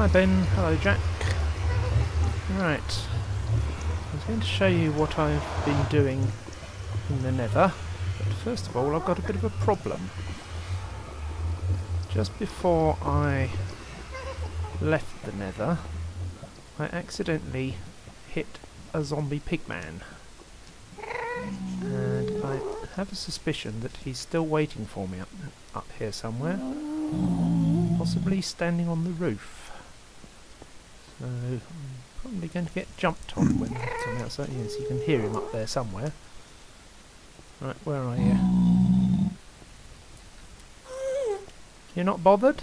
Hi Ben, hello Jack. Right, I was going to show you what I've been doing in the Nether, but first of all I've got a bit of a problem. Just before I left the Nether, I accidentally hit a zombie pigman, and I have a suspicion that he's still waiting for me up here somewhere, possibly standing on the roof. So I'm probably going to get jumped on when I come outside. Yes, you can hear him up there somewhere. Right, where are you? You're not bothered?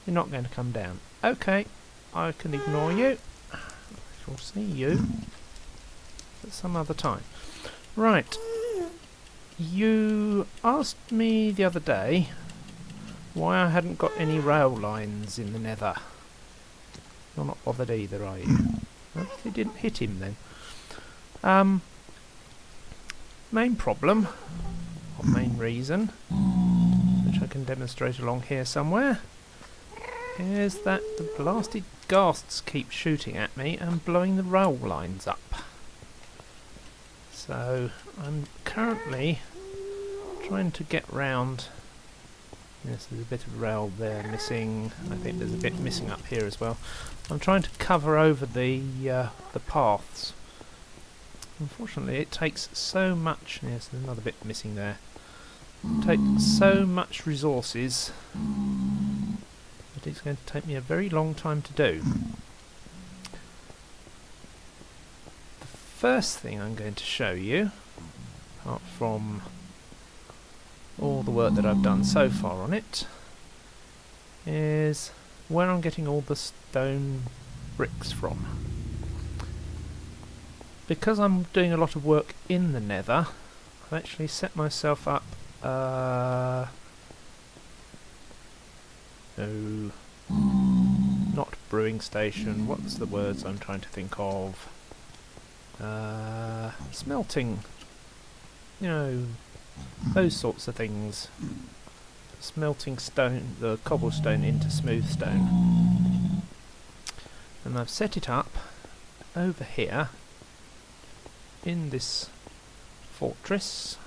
You're not going to come down. Okay, I can ignore you. I shall see you at some other time. Right, you asked me the other day why I hadn't got any rail lines in the Nether. You're not bothered either, are you? Obviously didn't hit him then. Main problem, or main reason, which I can demonstrate along here somewhere, is that the blasted ghasts keep shooting at me and blowing the rail lines up. So I'm currently trying to get round. Yes, there's a bit of rail there missing. I think there's a bit missing up here as well. I'm trying to cover over the paths. Unfortunately, it takes so much. Yes, there's another bit missing there. It takes so much resources that it's going to take me a very long time to do. The first thing I'm going to show you, apart from all the work that I've done so far on it, is where I'm getting all the stone bricks from. Because I'm doing a lot of work in the Nether, I've actually set myself up not brewing station, what's the words I'm trying to think of? Smelting, you know, those sorts of things. Smelting stone, the cobblestone into smooth stone. And I've set it up over here in this fortress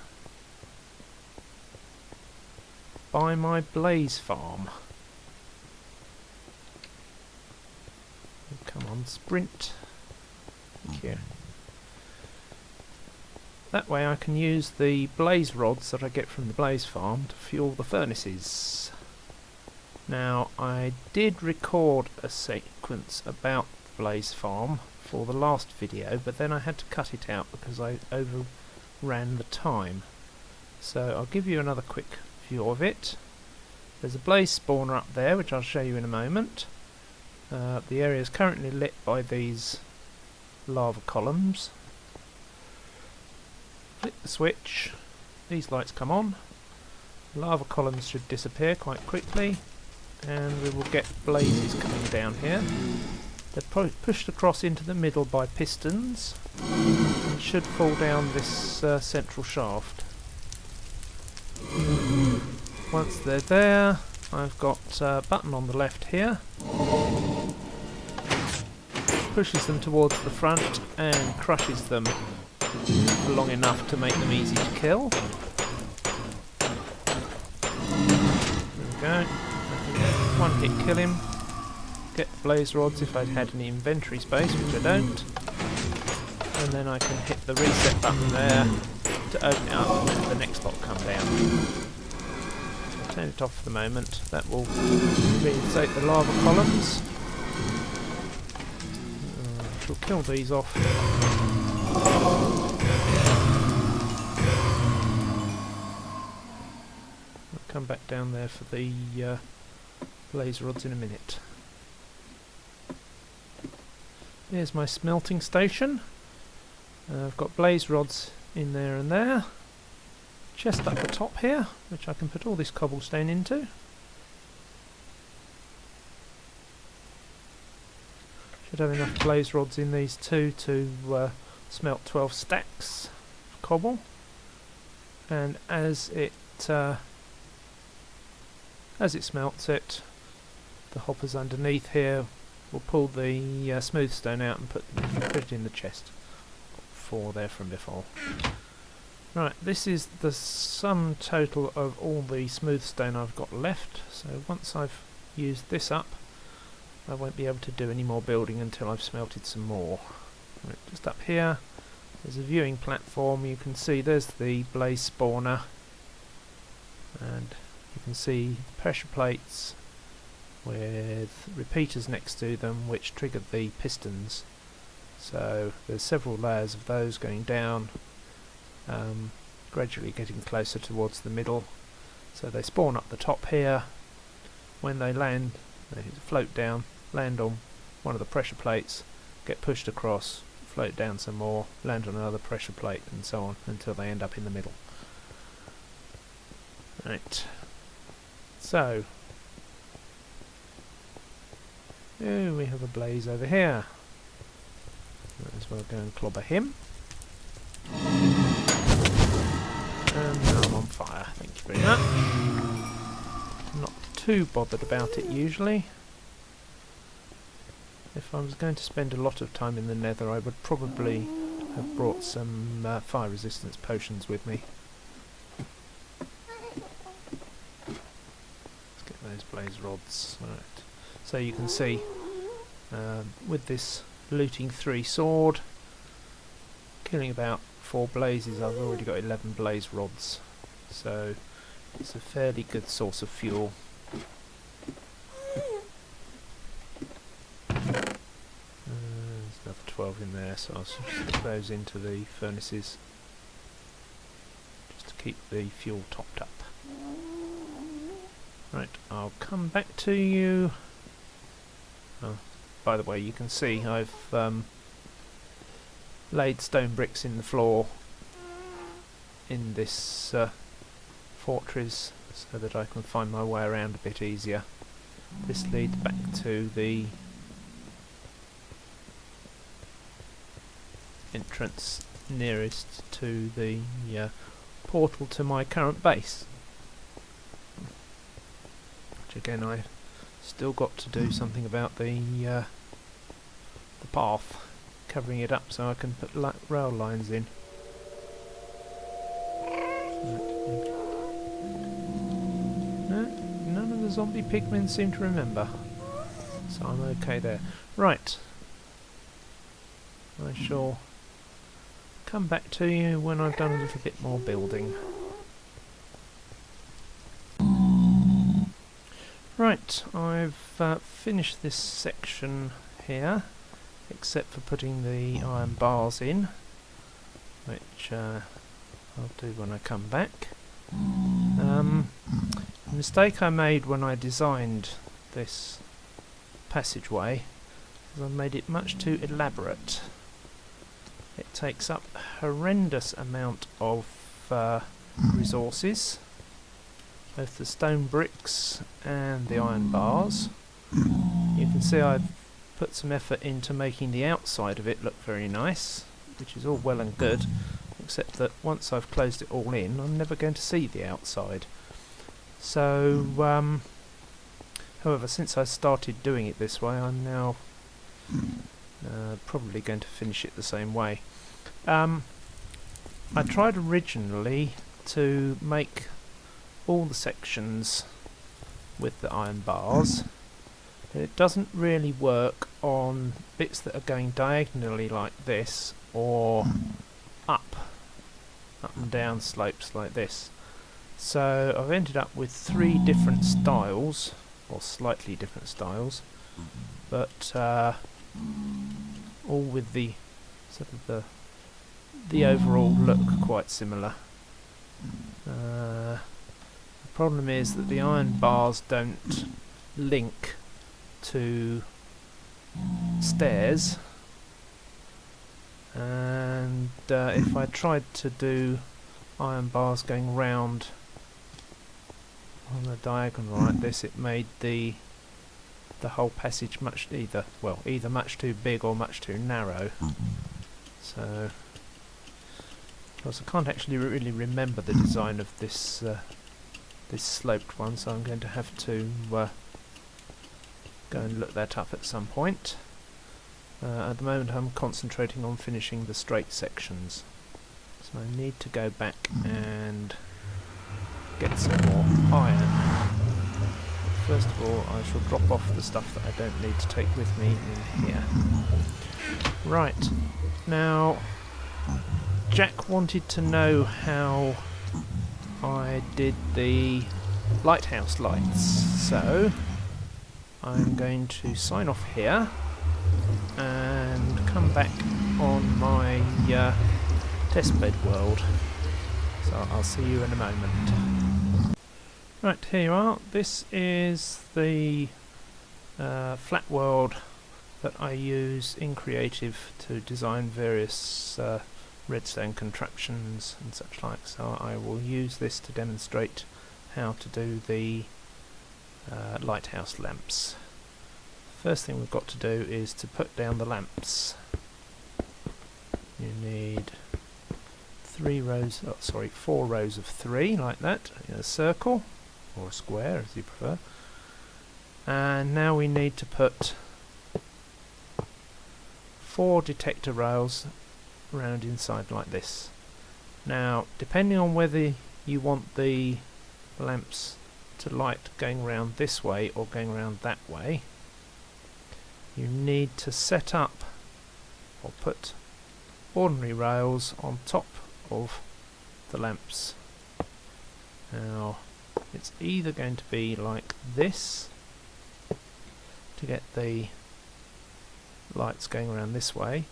by my blaze farm. Come on, sprint. Thank you. That way I can use the blaze rods that I get from the blaze farm to fuel the furnaces. Now, I did record a sequence about the blaze farm for the last video, but then I had to cut it out because I overran the time. So I'll give you another quick view of it. There's a blaze spawner up there, which I'll show you in a moment. The area is currently lit by these lava columns. Flick the switch, these lights come on, lava columns should disappear quite quickly, and we will get blazes coming down here. They're pushed across into the middle by pistons and should fall down this central shaft. Once they're there, I've got a button on the left here, pushes them towards the front and crushes them long enough to make them easy to kill. There we go. One hit kill him. Get the blaze rods if I'd had any inventory space, which I don't. And then I can hit the reset button there to open it up and let the next lot come down. I'll turn it off for the moment. That will reinstate the lava columns. We'll kill these off. I'll come back down there for the blaze rods in a minute. Here's my smelting station. I've got blaze rods in there and there. Chest up the top here, which I can put all this cobblestone into. Should have enough blaze rods in these two to smelt 12 stacks of cobble. And as it smelts it, the hoppers underneath here will pull the smooth stone out and put it in the chest. 4 there from before. Right, this is the sum total of all the smooth stone I've got left, so once I've used this up I won't be able to do any more building until I've smelted some more. Right, just up here there's a viewing platform. You can see there's the blaze spawner, and you can see pressure plates with repeaters next to them which triggered the pistons. So there's several layers of those going down, gradually getting closer towards the middle. So they spawn up the top here. When they land, they float down, land on one of the pressure plates, get pushed across, float down some more, land on another pressure plate, and so on until they end up in the middle. Right. So, we have a blaze over here. Might as well go and clobber him. And now I'm on fire, thank you very much. I'm not too bothered about it usually. If I was going to spend a lot of time in the Nether, I would probably have brought some fire resistance potions with me. Let's get those blaze rods. Right. So you can see with this looting 3 sword, killing about 4 blazes, I've already got 11 blaze rods, so it's a fairly good source of fuel. There's another 12 in there, so I'll stick those into the furnaces just to keep the fuel topped up. Right, I'll come back to you. Oh, by the way, you can see I've laid stone bricks in the floor in this fortress so that I can find my way around a bit easier. This leads back to the entrance nearest to the portal to my current base, which again I've still got to do something about the path, covering it up so I can put rail lines in. No, none of the zombie pigmen seem to remember, so I'm okay there. Right, I shall come back to you when I've done a little bit more building. Right, I've finished this section here, except for putting the iron bars in, which I'll do when I come back. The mistake I made when I designed this passageway is I made it much too elaborate. It takes up a horrendous amount of resources, both the stone bricks and the iron bars. You can see I've put some effort into making the outside of it look very nice, which is all well and good, except that once I've closed it all in, I'm never going to see the outside. So, however, since I started doing it this way, I'm now probably going to finish it the same way. I tried originally to make all the sections with the iron bars. It doesn't really work on bits that are going diagonally like this, or up and down slopes like this. So I've ended up with 3 different styles, or slightly different styles, but all with the sort of the overall look quite similar. The problem is that the iron bars don't link to stairs, and if I tried to do iron bars going round on a diagonal like this, it made the whole passage either much too big or much too narrow. So, of course, I can't actually really remember the design of this this sloped one, so I'm going to have to go and look that up at some point. At the moment I'm concentrating on finishing the straight sections, so I need to go back and get some more iron. First of all, I shall drop off the stuff that I don't need to take with me in here. Right, now Jack wanted to know how I did the lighthouse lights, so I'm going to sign off here and come back on my testbed world. So I'll see you in a moment. Right, here you are. This is the flat world that I use in Creative to design various redstone contraptions and such like. So I will use this to demonstrate how to do the lighthouse lamps. First thing we've got to do is to put down the lamps. You need 4 rows of 3 like that in a circle or a square as you prefer. And now we need to put 4 detector rails around inside like this. Now, depending on whether you want the lamps to light going around this way or going around that way, you need to set up or put ordinary rails on top of the lamps. Now, it's either going to be like this to get the lights going around this way,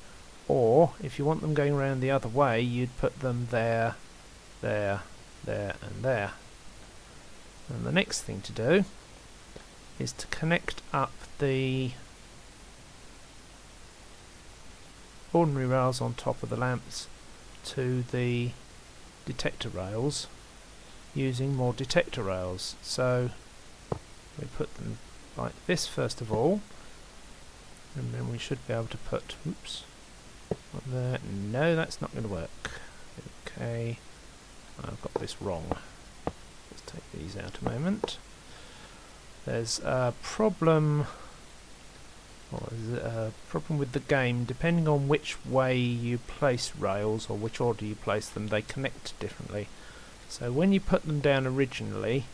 or if you want them going around the other way, you'd put them there, there, there and there. And the next thing to do is to connect up the ordinary rails on top of the lamps to the detector rails using more detector rails. So we put them like this first of all, and then we should be able to put, oops, up there. No, that's not going to work. Okay, I've got this wrong. Let's take these out a moment. There's a problem, with the game. Depending on which way you place rails or which order you place them, they connect differently. So when you put them down originally,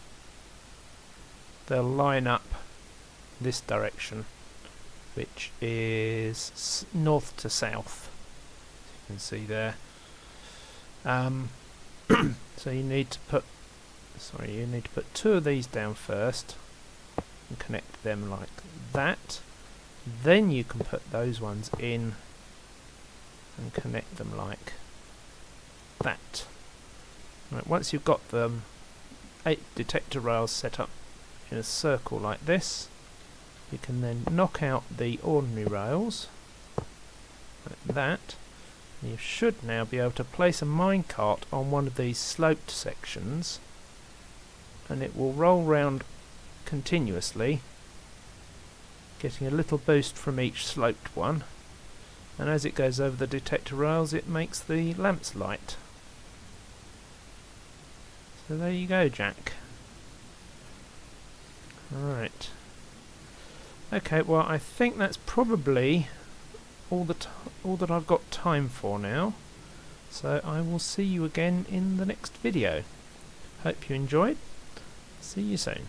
they'll line up this direction, which is north to south, as you can see there. So you need to put 2 of these down first and connect them like that. Then you can put those ones in and connect them like that. Right, once you've got them 8 detector rails set up in a circle like this, you can then knock out the ordinary rails like that. And you should now be able to place a minecart on one of these sloped sections, and it will roll round continuously, getting a little boost from each sloped one, and as it goes over the detector rails it makes the lamps light. So there you go, Jack. Alright. Okay, well I think that's probably all that I've got time for now, so I will see you again in the next video. Hope you enjoyed. See you soon.